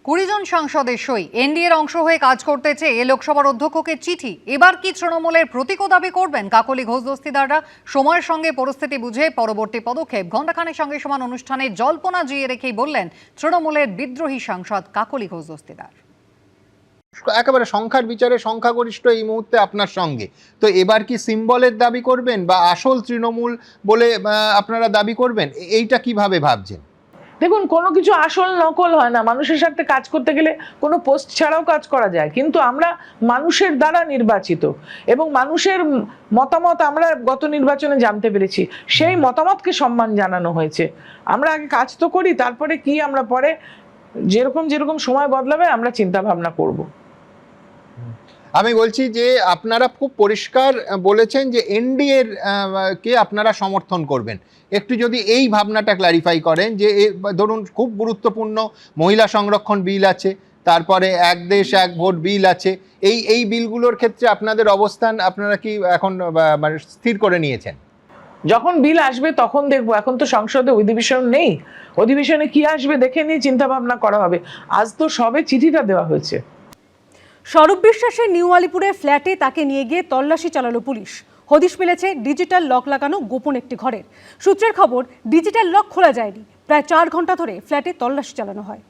20 জন সাংসদের সই এনডিএর অংশ হয়ে কাজ করতে চেয়ে লোকসভার অধ্যক্ষকে চিঠি। এবার কি তৃণমূলের প্রতীকও দাবি করবেন কাকলি ঘোষ দস্তিদাররা? সময়ের সঙ্গে পরিস্থিতি বুঝে পরবর্তী পদক্ষেপ। ঘণ্টাখানেক সঙ্গে সমান অনুষ্ঠানে জল্পনা জিয়ে রেখেই বললেন তৃণমূলের বিদ্রোহী সাংসদ কাকলি ঘোষ দস্তিদার। একেবারে সংখ্যার বিচারে সংখ্যাগরিষ্ঠ এই মুহূর্তে আপনার সঙ্গে, তো এবার কি সিম্বলের দাবি করবেন বা আসল তৃণমূল বলে আপনারা দাবি করবেন? এইটা কিভাবে ভাবছেন? দেখুন, কোনো কিছু আসল নকল হয় না। মানুষের সাথে কাজ করতে গেলে কোনো পোস্ট ছাড়াও কাজ করা যায়, কিন্তু আমরা মানুষের দ্বারা নির্বাচিত এবং মানুষের মতামত আমরা গত নির্বাচনে জানতে পেরেছি, সেই মতামতকে সম্মান জানানো হয়েছে। আমরা আগে কাজ তো করি, তারপরে কি আমরা পরে যেরকম সময় বদলাবে আমরা চিন্তা ভাবনা করব। আমি বলছি যে আপনারা খুব পরিষ্কার বলেছেন যে এনডিএর কে আপনারা সমর্থন করবেন। একটু যদি এই ভাবনাটা ক্ল্যারিফাই করেন যে ধরুন খুব গুরুত্বপূর্ণ মহিলা সংরক্ষণ বিল আছে, তারপরে এক দেশ এক ভোট বিল আছে, এই বিলগুলোর ক্ষেত্রে আপনাদের অবস্থান আপনারা কি এখন মানে স্থির করে নিয়েছেন? যখন বিল আসবে তখন দেখবো। এখন তো সংসদে অধিবেশন নেই, অধিবেশনে কি আসবে দেখে নিয়ে চিন্তা ভাবনা করা হবে। আজ তো সবে চিঠিটা দেওয়া হয়েছে। স্বরূপ বিশ্বাসের নিউ আলিপুরে ফ্ল্যাটে তাকে নিয়ে গিয়ে তল্লাশি চালালো পুলিশ। হদিশ মিলেছে ডিজিটাল লক লাগানো গোপন একটি ঘরের। সূত্রের খবর, ডিজিটাল লক খোলা যায়নি। প্রায় 4 ঘন্টা ধরে ফ্ল্যাটে তল্লাশি চালানো হয়।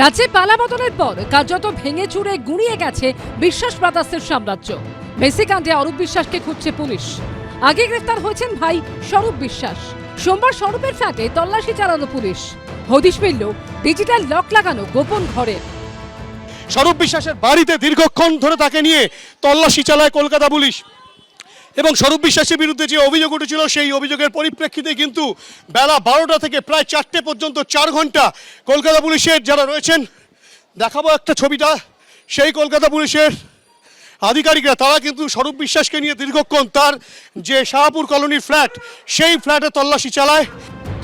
রাজ্যে পালাবদলের পর কার্যত ভেঙে চুরে গুঁড়িয়ে গেছে বিশ্বাস ব্রাদার্সের সাম্রাজ্য। মেসি কাণ্ডে অরূপ বিশ্বাসকে খুঁজছে পুলিশ। আগে গ্রেফতার হয়েছেন ভাই স্বরূপ বিশ্বাস। সোমবার স্বরূপের ফ্ল্যাটে তল্লাশি চালানো পুলিশ। হদিশ মিলল ডিজিটাল লক লাগানো গোপন ঘরের। স্বরূপ বিশ্বাসের বাড়িতে দীর্ঘক্ষণ ধরে তাকে নিয়ে তল্লাশি চালায় কলকাতা পুলিশ এবং স্বরূপ বিশ্বাসের বিরুদ্ধে যে অভিযোগ উঠেছিল সেই অভিযোগের পরিপ্রেক্ষিতে কিন্তু বেলা 12টা থেকে প্রায় 4টে পর্যন্ত 4 ঘন্টা কলকাতা পুলিশের যারা রয়েছেন, দেখাবো একটা ছবিটা, সেই কলকাতা পুলিশের আধিকারিকরা তারা কিন্তু স্বরূপ বিশ্বাসকে নিয়ে দীর্ঘক্ষণ তার যে শাহপুর কলোনির ফ্ল্যাট সেই ফ্ল্যাটে তল্লাশি চালায়।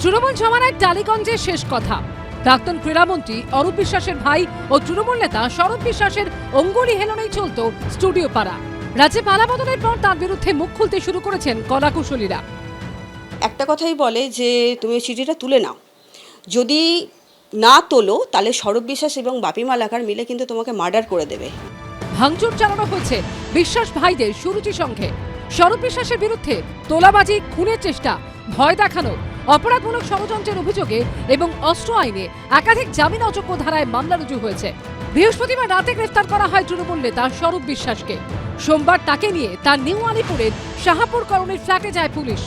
তৃণমূল জমানায় টালিগঞ্জের শেষ কথা। প্রাক্তন ক্রীড়ামন্ত্রী অরূপ বিশ্বাসের ভাই ও তৃণমূল নেতা স্বরূপ বিশ্বাসের অঙ্গুলি হেলনেই চলত স্টুডিও পাড়া। রাজ্যে পালাবদলের পর তার বিরুদ্ধে মুখ খুলতে শুরু করেছেন কলাকুশলীরা। একটা কথাই বলে যে তুমি চিঠিটা তুলে নাও, যদি না তোলো তাহলে স্বরূপ বিশ্বাস এবং বাপি মালাকার মিলে কিন্তু তোমাকে মার্ডার করে দেবে। ভাঙচুর চালানো হয়েছে বিশ্বাস ভাইদের সুরুচি সংঘে। স্বরূপ বিশ্বাসের বিরুদ্ধে তোলাবাজি, খুনের চেষ্টা, ভয় দেখানো, অপরাধমূলক ষড়যন্ত্রের অভিযোগে এবং অস্ত্র আইনে একাধিক জামিন অযোগ্য ধারায় মামলা রুজু হয়েছে। বৃহস্পতিবার রাতে গ্রেফতার করা হয় তৃণমূল নেতা স্বরূপ বিশ্বাসকে। সোমবার তাকে নিয়ে তার নিউ আলিপুরের শাহপুর কলোনির ফ্ল্যাটে যায় পুলিশ।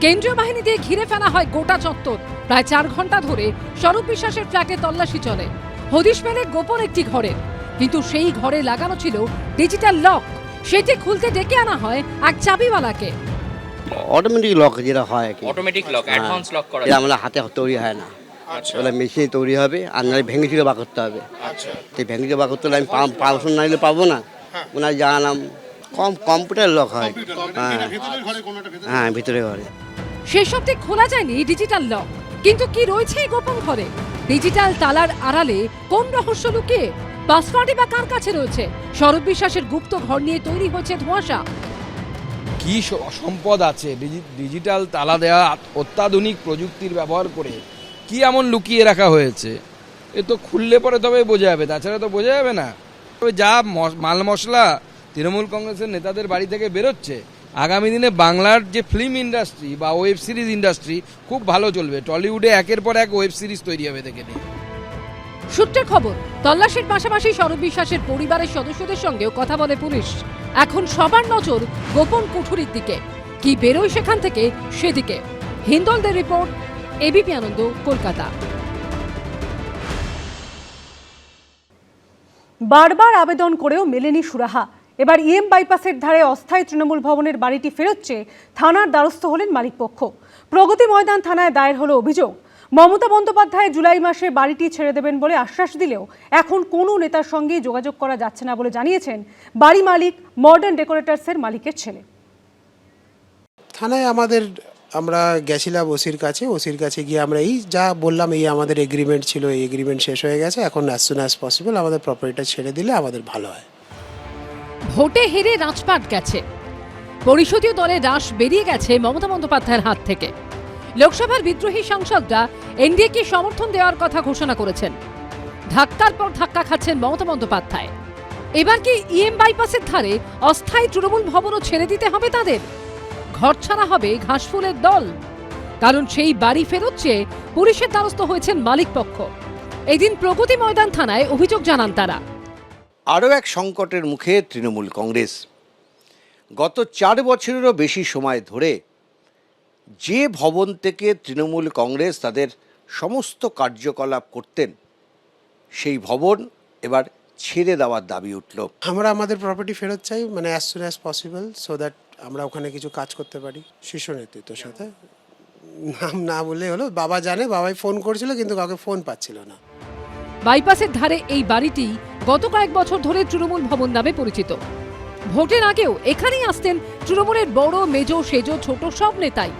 কেন্দ্রীয় বাহিনী দিয়ে ঘিরে ফেলা হয় গোটা চত্বর। প্রায় 4 ঘন্টা ধরে স্বরূপ বিশ্বাসের ফ্ল্যাটে তল্লাশি চলে। হদিশ মেলে গোপন একটি ঘরের, কিন্তু সেই ঘরে লাগানো ছিল ডিজিটাল লক। সেটি খুলতে ডেকে আনা হয় এক চাবিওয়ালাকে। অটোমেটিক লক যেটা হয়, অটোমেটিক লক, অ্যাডভান্স লক করা, আমরা হাতে তৈরি হয় না, ওটা মেশিনে তৈরি হবে। আর নাহলে ভেঙে চুরে বার করতে হবে। তো ভেঙে চুরে বার করতে হলে আমি পারমিশন না নিলে পাবো না। ওনার জানালাম কম্পিউটার লক হয়। হ্যাঁ, ভিতরে ঘরে। শেষ অবধি খোলা যায়নি ডিজিটাল লক, কিন্তু কি রয়েছে এই গোপন ঘরে? ডিজিটাল তালার আড়ালে কোন রহস্য লুকিয়ে? পাসওয়ার্ডই বা কার কাছে রয়েছে? স্বরূপ বিশ্বাসের গুপ্ত ঘর নিয়ে তৈরি হয়েছে ধোঁয়াশা। কি সম্পদ আছে ডিজিটাল তালা দেওয়া অত্যাধুনিক প্রযুক্তির ব্যবহার করে, কি এমন লুকিয়ে রাখা হয়েছে? এ তো খুললে পরে তবে বোঝা যাবে, তাছাড়া তো বোঝা যাবে না। তবে যা মাল মশলা তৃণমূল কংগ্রেসের নেতাদের বাড়ি থেকে বেরোচ্ছে, আগামী দিনে বাংলার যে ফিল্ম ইন্ডাস্ট্রি বা ওয়েব সিরিজ ইন্ডাস্ট্রি খুব ভালো চলবে। টলিউডে একের পর এক ওয়েব সিরিজ তৈরি হবে দেখে নিয়ে। সূত্রের খবর, তল্লাশির পাশাপাশি স্বরূপ বিশ্বাসের পরিবারের সদস্যদের সঙ্গেও কথা বলে পুলিশ। এখন সবার নজর গোপন কুঠুরির দিকে। কি বেরোয় সেখান থেকে সেদিকে। হিন্দলদের রিপোর্ট, এবিপি আনন্দ, কলকাতা। বারবার আবেদন করেও মেলেনি সুরাহা। এবার ইএম বাইপাসের ধারে অস্থায়ী তৃণমূল ভবনের বাড়িটি ফেরত চেয়ে থানার দ্বারস্থ হলেন মালিকপক্ষ। প্রগতি ময়দান থানায় দায়ের হলো অভিযোগ। মমতা বন্দ্যোপাধ্যায় জুলাই মাসে বাড়িটি ছেড়ে দেবেন বলে আশ্বাস দিলেও এখন কোনো নেতার সঙ্গে যোগাযোগ করা যাচ্ছে না বলে জানিয়েছেন বাড়ি মালিক মডার্ন ডেকোরেটার্সের মালিকের ছেলে। থানায় আমরা গেছিলাম ওসির কাছে গিয়ে আমরা এই যা বললাম, এই আমাদের এগ্রিমেন্ট ছিল, এই এগ্রিমেন্ট শেষ হয়ে গেছে, এখন অ্যাজ সুন অ্যাজ পসিবল আমাদের প্রপার্টিটা ছেড়ে দিলে আমাদের ভালো হয়। ভোটে হেরে রাজপাট গেছে, পরিষদীয় দলের রাশ বেরিয়ে গেছে মমতা বন্দ্যোপাধ্যায়ের হাত থেকে। লোকসভার বিদ্রোহী সাংসদরা এনডিএকে সমর্থন দেওয়ার কথা ঘোষণা করেছেন। ধাক্কার পর ধাক্কা খাচ্ছেন মমতা বন্দ্যোপাধ্যায়। এবার কি ইএম বাইপাসের ধারে অস্থায়ী তৃণমূল ভবনও ছেড়ে দিতে হবে তাদের? ঘর ছাড়া হবে ঘাসফুলের দল, কারণ সেই বাড়ি ফেরত চেয়ে পুলিশের দ্বারস্থ হয়েছেন মালিক পক্ষ। এদিন প্রগতি ময়দান থানায় অভিযোগ জানান তারা। আরও এক সংকটের মুখে তৃণমূল কংগ্রেস। গত 4 বছরেরও বেশি সময় ধরে যে ভবন থেকে তৃণমূল কংগ্রেস তাদের সমস্ত কার্যকলাপ করতেন, সেই ভবন এবার ছেড়ে দেওয়ার দাবি উঠল। আমরা আমাদের প্রপার্টি ফেরত চাই, মানে as soon as possible, so that আমরা ওখানে কিছু কাজ করতে পারি। শীর্ষ নেতৃত্বের সাথে নাম না বলে হলো, বাবা জানে, বাবাই ফোন করেছিল কিন্তু কাউকে ফোন পাচ্ছিল না। বাইপাসের ধারে এই বাড়িটি গত কয়েক বছর ধরে তৃণমূল ভবন নামে পরিচিত। ভোটের আগেও এখানেই আসতেন তৃণমূলের বড় মেজ সেজ ছোট সব নেতাই।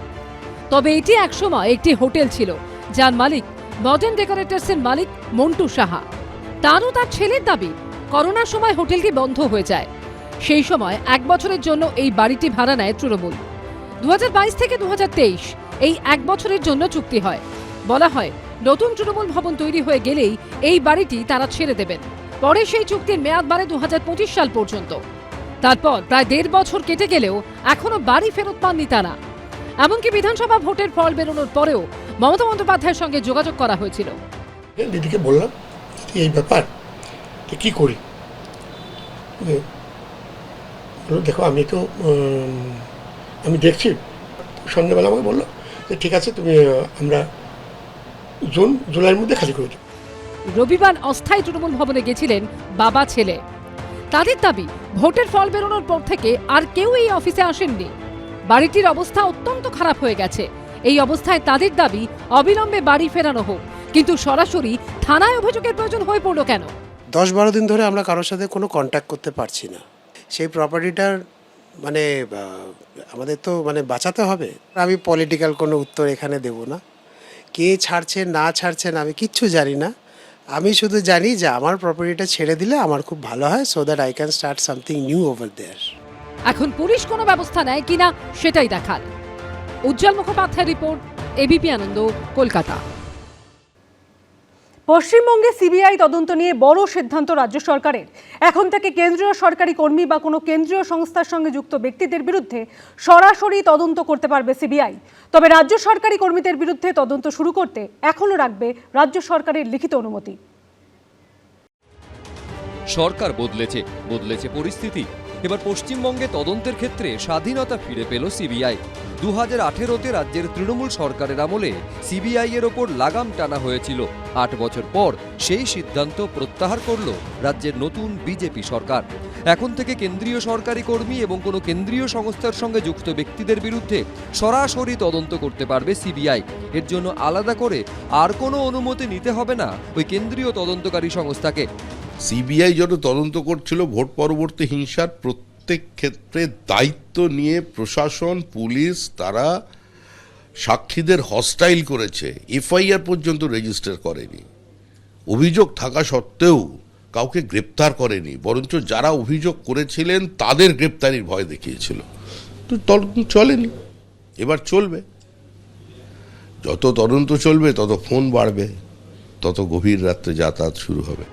তবে এটি একসময় একটি হোটেল ছিল, যার মালিক মডার্ন ডেকোরেটরসের মালিক মন্টু সাহা। তারও তার ছেলের দাবি, করোনার সময় হোটেলটি বন্ধ হয়ে যায়। সেই সময় 1 বছরের জন্য এই বাড়িটি ভাড়া নেয় তৃণমূল। 2022 থেকে 2023 এই 1 বছরের জন্য চুক্তি হয়। বলা হয় নতুন তৃণমূল ভবন তৈরি হয়ে গেলেই এই বাড়িটি তারা ছেড়ে দেবেন। পরে সেই চুক্তির মেয়াদ বাড়ে 2025 সাল পর্যন্ত। তারপর প্রায় 1.5 বছর কেটে গেলেও এখনো বাড়ি ফেরত পাননি তারা। এমনকি বিধানসভা ভোটের ফল বেরোনোর পরেও মমতা বন্দ্যোপাধ্যায়ের সঙ্গে যোগাযোগ করা হয়েছিল। দিদিকে বললাম এই ব্যাপার, তো কী করি? দেখো আমি দেখছি। সন্ধ্যাবেলা আমাকে বললো যে ঠিক আছে, তুমি আমরা জুলাইয়ের মধ্যে খালি করে দেব। রবিবার অস্থায়ী তৃণমূল ভবনে গেছিলেন বাবা ছেলে। তাদের দাবি, ভোটের ফল বেরোনোর পর থেকে আর কেউ এই অফিসে আসেননি। বাড়িটির অবস্থা অত্যন্ত খারাপ হয়ে গেছে। এই অবস্থায় তাদের দাবি অবিলম্বে বাড়ি ফেরানো হোক, কিন্তু সরাসরি থানায় অভিযোগের প্রয়োজন হয়ে পড়ল কেন? 10-12 দিন ধরে আমরা কারোর সাথে কোনো কন্ট্যাক্ট করতে পারছি না। সেই প্রপার্টিটার মানে আমাদের তো মানে বাঁচাতে হবে। আমি পলিটিক্যাল কোনো উত্তর এখানে দেব না। কে ছাড়ছে না ছাড়ছেন আমি কিচ্ছু জানি না। আমি শুধু জানি যে আমার প্রপার্টিটা ছেড়ে দিলে আমার খুব ভালো হয়, so that I can start something new over there. এখন পুলিশ কোনো ব্যবস্থা নেয় কিনা সেটাই দেখার। উজ্জ্বল মুখোপাধ্যায়ের রিপোর্ট, এবিপি আনন্দ, কলকাতা। পশ্চিমবঙ্গে সিবিআই তদন্ত নিয়ে বড় সিদ্ধান্ত রাজ্য সরকারের। এখন থেকে কেন্দ্রীয় সরকারি কর্মী বা কোনো কেন্দ্রীয় সংস্থার সঙ্গে যুক্ত ব্যক্তিদের বিরুদ্ধে সরাসরি তদন্ত করতে পারবে সিবিআই। তবে রাজ্য সরকারি কর্মীদের বিরুদ্ধে তদন্ত শুরু করতে এখনও রাখবে রাজ্য সরকারের লিখিত অনুমতি। সরকার বদলেছে পরিস্থিতি। এবার পশ্চিমবঙ্গে তদন্তের ক্ষেত্রে স্বাধীনতা ফিরে পেল সিবিআই। 2018-তে রাজ্যের তৃণমূল সরকারের আমলে সিবিআই এর ওপর লাগাম টানা হয়েছিল। 8 বছর পর সেই সিদ্ধান্ত প্রত্যাহার করল রাজ্যের নতুন বিজেপি সরকার। এখন থেকে কেন্দ্রীয় সরকারি কর্মী এবং কোনো কেন্দ্রীয় সংস্থার সঙ্গে যুক্ত ব্যক্তিদের বিরুদ্ধে সরাসরি তদন্ত করতে পারবে সিবিআই। এর জন্য আলাদা করে আর কোনো অনুমতি নিতে হবে না ওই কেন্দ্রীয় তদন্তকারী সংস্থাকে। সিবিআই যত তদন্ত করছিল ভোট পরবর্তী হিংসার প্রত্যেক ক্ষেত্রে দায়িত্ব নিয়ে প্রশাসন, পুলিশ তারা সাক্ষীদের হস্টাইল করেছে, এফআইআর পর্যন্ত রেজিস্টার করেনি। অভিযোগ থাকা সত্ত্বেও কাউকে গ্রেপ্তার করেনি, বরঞ্চ যারা অভিযোগ করেছিলেন তাদের গ্রেপ্তারির ভয় দেখিয়েছিল। তো তদন্ত চলেনি, এবার চলবে। যত তদন্ত চলবে তত ফোন বাড়বে, তত গভীর রাত্রে যাতায়াত শুরু হবে।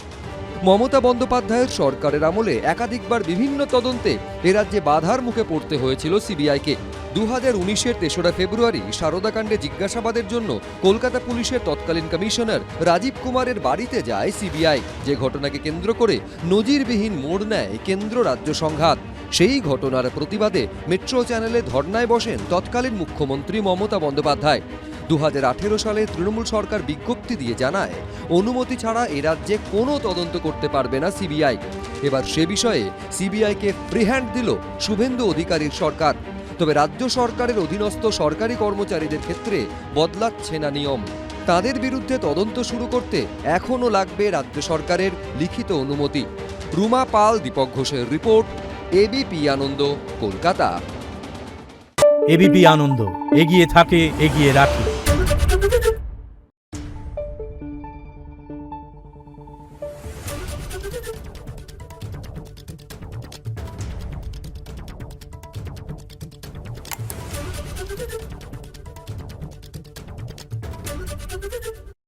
মমতা বন্দ্যোপাধ্যায়ের সরকারের আমলে একাধিকবার বিভিন্ন তদন্তে এ রাজ্যে বাধার মুখে পড়তে হয়েছিল সিবিআইকে। 2019-এর 3রা ফেব্রুয়ারি সারদাকাণ্ডে জিজ্ঞাসাবাদের জন্য কলকাতা পুলিশের তৎকালীন কমিশনার রাজীব কুমারের বাড়িতে যায় সিবিআই। যে ঘটনাকে কেন্দ্র করে নজিরবিহীন মোড় নেয় কেন্দ্র রাজ্য সংঘাত। সেই ঘটনার প্রতিবাদে মেট্রো চ্যানেলে ধর্নায় বসেন তৎকালীন মুখ্যমন্ত্রী মমতা বন্দ্যোপাধ্যায়। 2018 সালে তৃণমূল সরকার বিজ্ঞপ্তি দিয়ে জানায় অনুমতি ছাড়া এ রাজ্যে কোনো তদন্ত করতে পারবে না সিবিআই। এবার সে বিষয়ে সিবিআইকে ফ্রি হ্যান্ড দিল শুভেন্দু অধিকারীর সরকার। তবে রাজ্য সরকারের অধীনস্থ সরকারি কর্মচারীদের ক্ষেত্রে বদলাচ্ছে না নিয়ম। তাদের বিরুদ্ধে তদন্ত শুরু করতে এখনও লাগবে রাজ্য সরকারের লিখিত অনুমতি। রুমা পাল, দীপক ঘোষের রিপোর্ট, এবিপি আনন্দ, কলকাতা। এবিপি আনন্দ, এগিয়ে থাকে, এগিয়ে রাখে।